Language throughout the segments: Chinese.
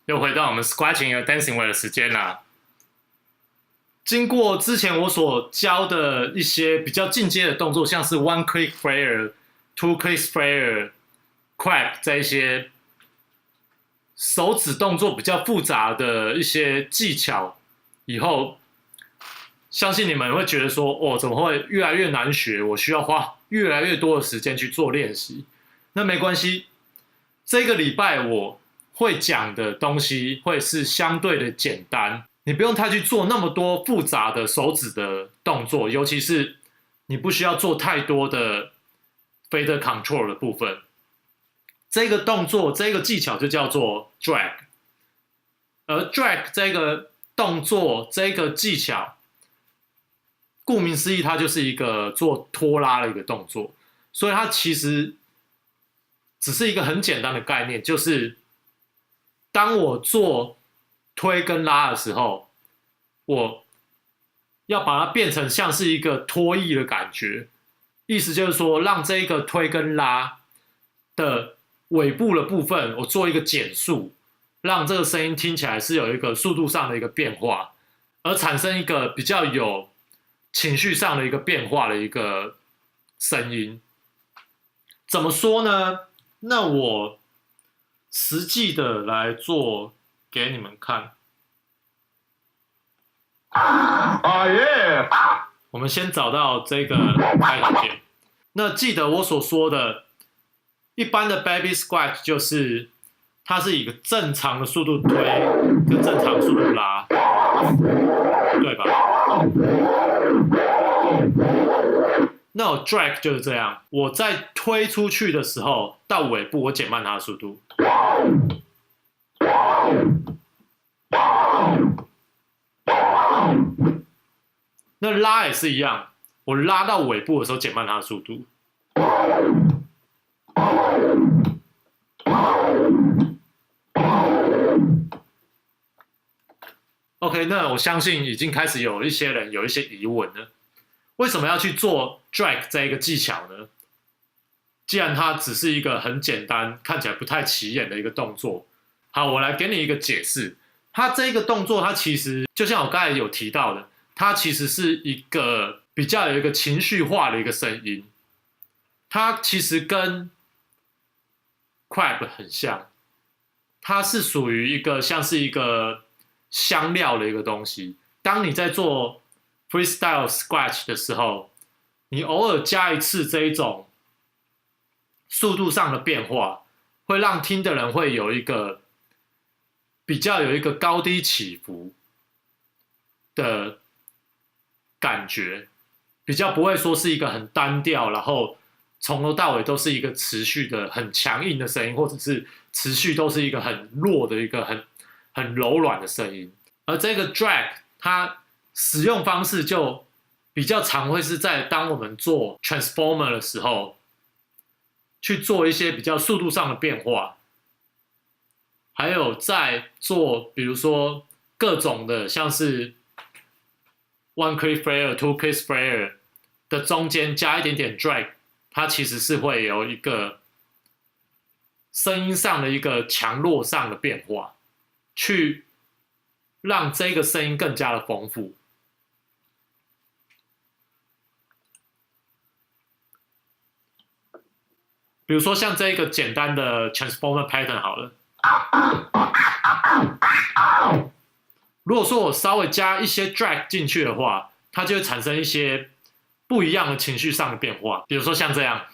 又回到我们 Scratching 和 Dancing Way 的时间啦。经过之前我所教的一些比较进阶的动作，像是 One Click Flare、Two Click Flare、Crab 这一些手指动作比较复杂的一些技巧，以后相信你们会觉得说，哦，怎么会越来越难学？我需要花越来越多的时间去做练习。那没关系，这个礼拜我会讲的东西会是相对的简单，你不用太去做那么多复杂的手指的动作，尤其是你不需要做太多的 fader control 的部分。这个动作，这个技巧就叫做 drag， 而 drag 这个动作，这个技巧，顾名思义，它就是一个做拖拉的一个动作，所以它其实只是一个很简单的概念，就是当我做推跟拉的时候，我要把它变成像是一个拖曳的感觉，意思就是说，让这个推跟拉的尾部的部分，我做一个减速，让这个声音听起来是有一个速度上的一个变化，而产生一个比较有情绪上的一个变化的一个声音。怎么说呢？那我实际的来做给你们看。我们先找到这个开头键。那记得我所说的，一般的 baby squat 就是它是以一个正常的速度推跟正常速度拉，对吧？那我 drag 就是这样，我在推出去的时候，到尾部我减慢它的速度。那拉也是一样，我拉到尾部的时候减慢它的速度。OK， 那我相信已经开始有一些人有一些疑问了，为什么要去做 drag 这一个技巧呢？既然它只是一个很简单、看起来不太起眼的一个动作，好，我来给你一个解释。它这个动作，它其实就像我刚才有提到的，它其实是一个比较有一个情绪化的一个声音，它其实跟 crab 很像，它是属于一个像是一个香料的一个东西。当你在做 freestyle scratch 的时候，你偶尔加一次这一种速度上的变化，会让听的人会有一个比较有一个高低起伏的感觉，比较不会说是一个很单调，然后从头到尾都是一个持续的很强硬的声音，或者是持续都是一个很弱的一个很柔软的声音。而这个 drag 它使用方式就比较常会是在当我们做 transformer 的时候，去做一些比较速度上的变化，还有在做比如说各种的像是 one click flare、two click flare 的中间加一点点 drag， 它其实是会有一个声音上的一个强弱上的变化，去让这个声音更加的丰富。比如说像这一个简单的 transformer pattern 好了，如果说我稍微加一些 drag 进去的话，它就会产生一些不一样的情绪上的变化。比如说像这样，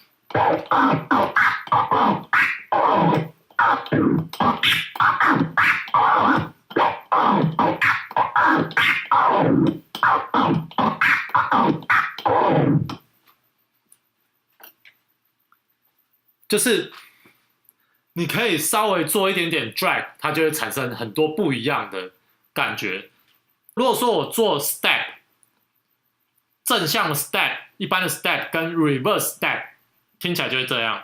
就是你可以稍微做一点点 drag， 它就会产生很多不一样的感觉。如果说我做 step， 正向的 step、一般的 step 跟 reverse step， 听起来就会这样。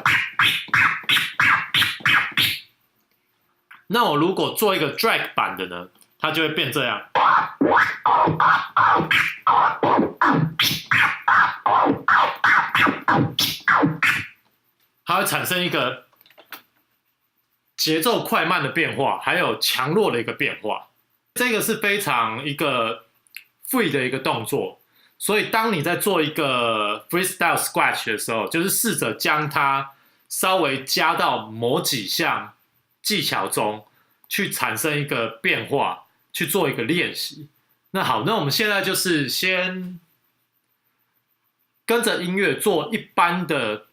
那我如果做一个 drag 版的呢，它就会变这样。它会产生一个节奏快慢的变化，还有强弱的一个变化。这个是非常一个 free 的一个动作，所以当你在做一个 freestyle scratch 的时候，就是试着将它稍微加到某几项技巧中，去产生一个变化，去做一个练习。那好，那我们现在就是先跟着音乐做一般的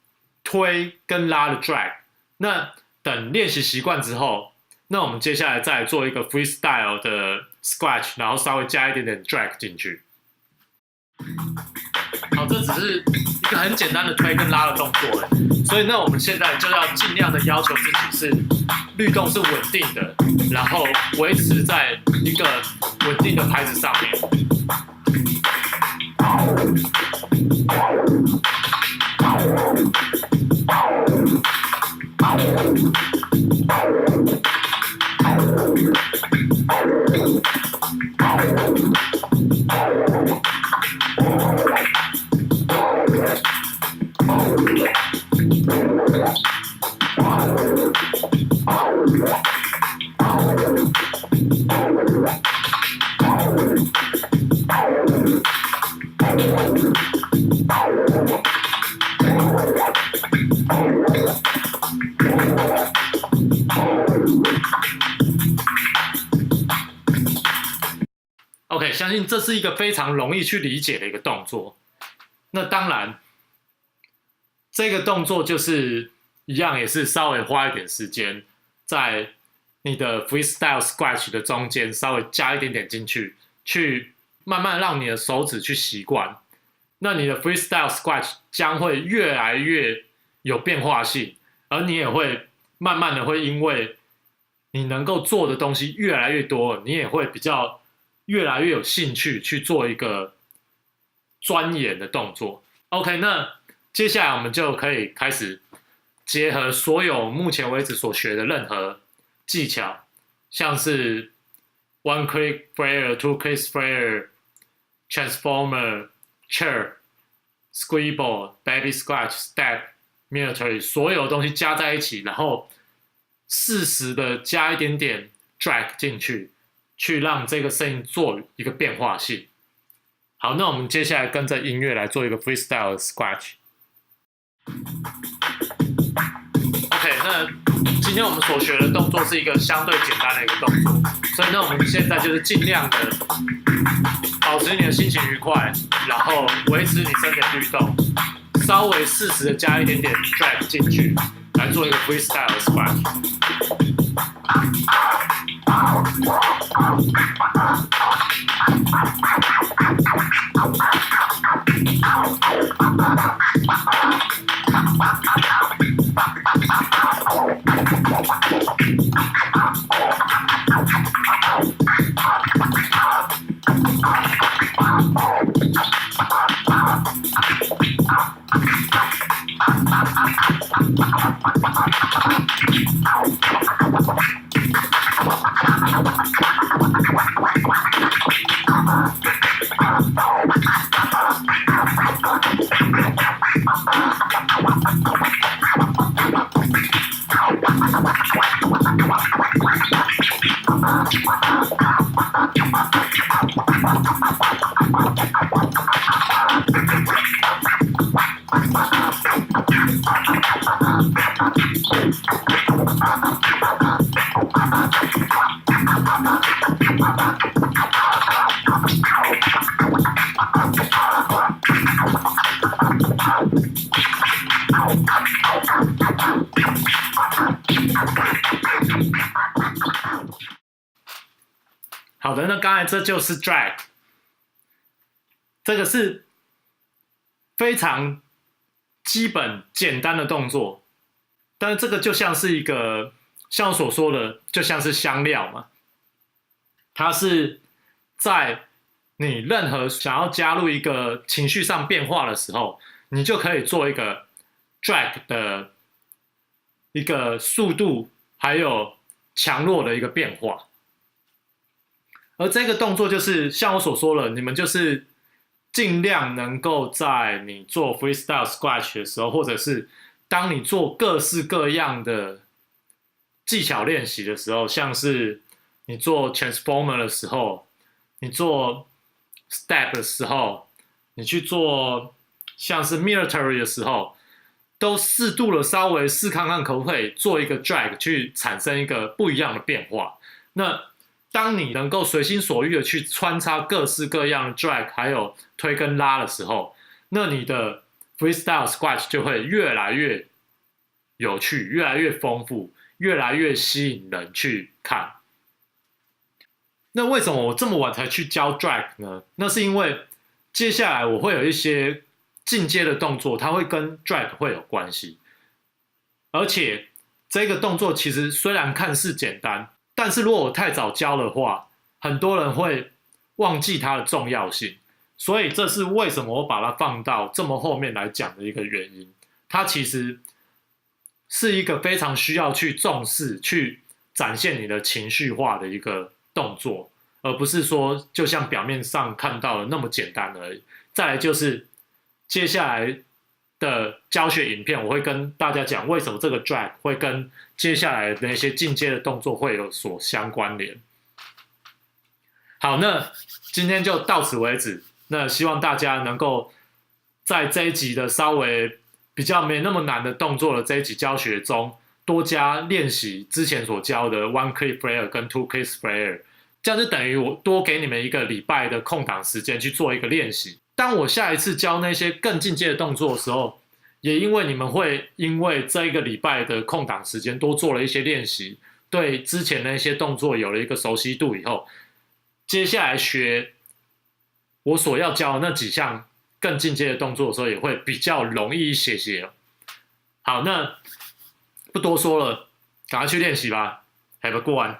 推跟拉的 drag。那等练习习惯之后，那我们接下来再做一个 freestyle 的 scratch， 然后稍微加一点点 drag 进去。好，这只是一个很简单的推跟拉的动作而已，所以呢，我们现在就要尽量的要求自己是律动是稳定的，然后维持在一个稳定的拍子上面。OK， 相信这是一个非常容易去理解的一个动作。那当然，这个动作就是一样，也是稍微花一点时间，在你的 freestyle scratch 的中间稍微加一点点进去，去慢慢让你的手指去习惯。那你的 freestyle scratch 将会越来越有变化性，而你也会慢慢的会因为你能够做的东西越来越多，你也会比较越来越有兴趣去做一个钻研的动作。OK， 那接下来我们就可以开始结合所有目前为止所学的任何技巧，像是 one click flare、two click flare、transformer、chair、scribble、baby scratch、step、military， 所有东西加在一起，然后适时的加一点点 drag 进去，去让这个声音做一个变化性。好，那我们接下来跟着音乐来做一个 freestyle 的 scratch。OK， 那今天我们所学的动作是一个相对简单的一个动作，所以呢，我们现在就是尽量的保持你的心情愉快，然后维持你身体的律动，稍微适时的加一点点 drag 进去，来做一个 freestyle 的 scratch。好的，那刚才这就是 drag， 这个是非常基本简单的动作，但是这个就像是一个，像我所说的，就像是香料嘛，它是在你任何想要加入一个情绪上变化的时候，你就可以做一个 drag 的一个速度还有强弱的一个变化。而这个动作就是像我所说的，你们就是尽量能够在你做 freestyle scratch 的时候，或者是当你做各式各样的技巧练习的时候，像是你做 transformer 的时候，你做 step 的时候，你去做像是 military 的时候，都适度的稍微试看看可不可以做一个 drag 去产生一个不一样的变化。那当你能够随心所欲的去穿插各式各样的 drag 还有推跟拉的时候，那你的 freestyle squash 就会越来越有趣，越来越丰富，越来越吸引人去看。那为什么我这么晚才去教 drag 呢？那是因为接下来我会有一些进阶的动作，它会跟 drag 会有关系，而且这个动作其实虽然看似简单，但是如果我太早教的话，很多人会忘记它的重要性，所以这是为什么我把它放到这么后面来讲的一个原因。它其实是一个非常需要去重视、去展现你的情绪化的一个动作，而不是说就像表面上看到的那么简单而已。再来就是接下来的教学影片，我会跟大家讲为什么这个 drag 会跟接下来的那些进阶的动作会有所相关联。好，那今天就到此为止。那希望大家能够在这一集的稍微比较没那么难的动作的这一集教学中，多加练习之前所教的 one click flare 跟 two click flare， 这样就等于我多给你们一个礼拜的空档时间去做一个练习。当我下一次教那些更进阶的动作的时候，也因为你们会因为这一个礼拜的空档时间多做了一些练习，对之前那些动作有了一个熟悉度以后，接下来学我所要教的那几项更进阶的动作的时候，也会比较容易一些。好，那不多说了，赶快去练习吧。Have a good one。